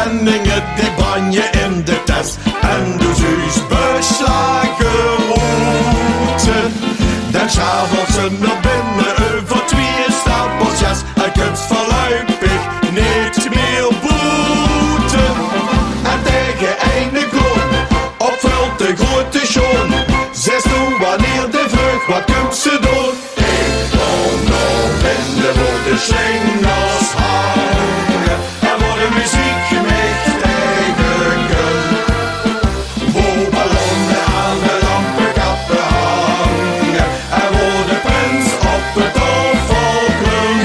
penningen die brand je in de test. En de zuus beslagen routen. Dan schavelt ze naar binnen over 2 stapeltjes. En kunt voorlopig niet meer boeten. En tegen einde kroon opvult de grote schoon. Zes toen wanneer de vrucht, wat kunt ze doen? Ik kom nog binnen voor de slingers hangen. En voor de muziek met tegen. Voor ballonnen aan de lampenkappen hangen. En voor de prins op het orgelklum.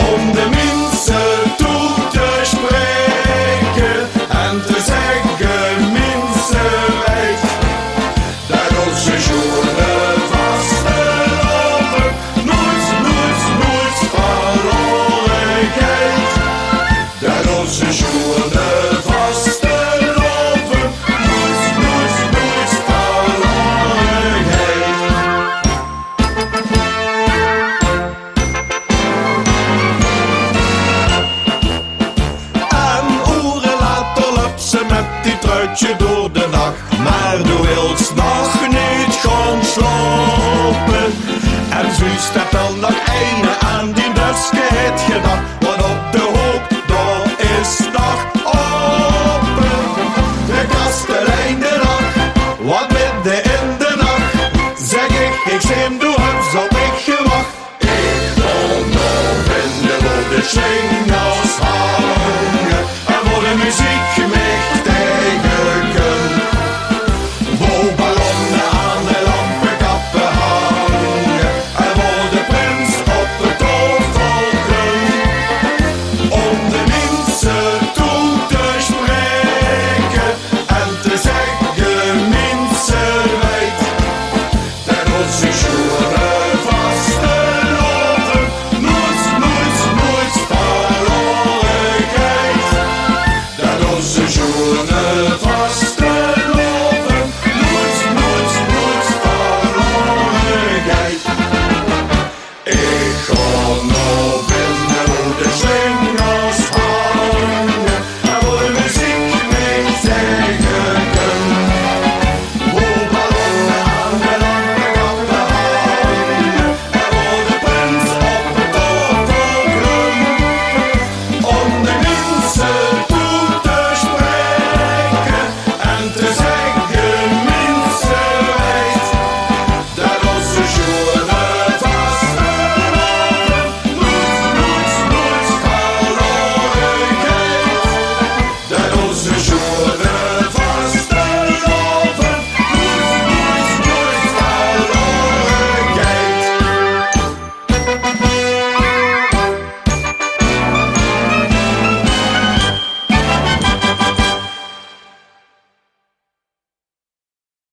Om de mensen toe te spreken en te zeggen, mensen weet dat onze schoenen vastelopen nooit verloren gaat. Dat onze schoenen vastelopen nooit verloren gaat. En uren later loopt ze met die truitje door de nacht. Maar du wilt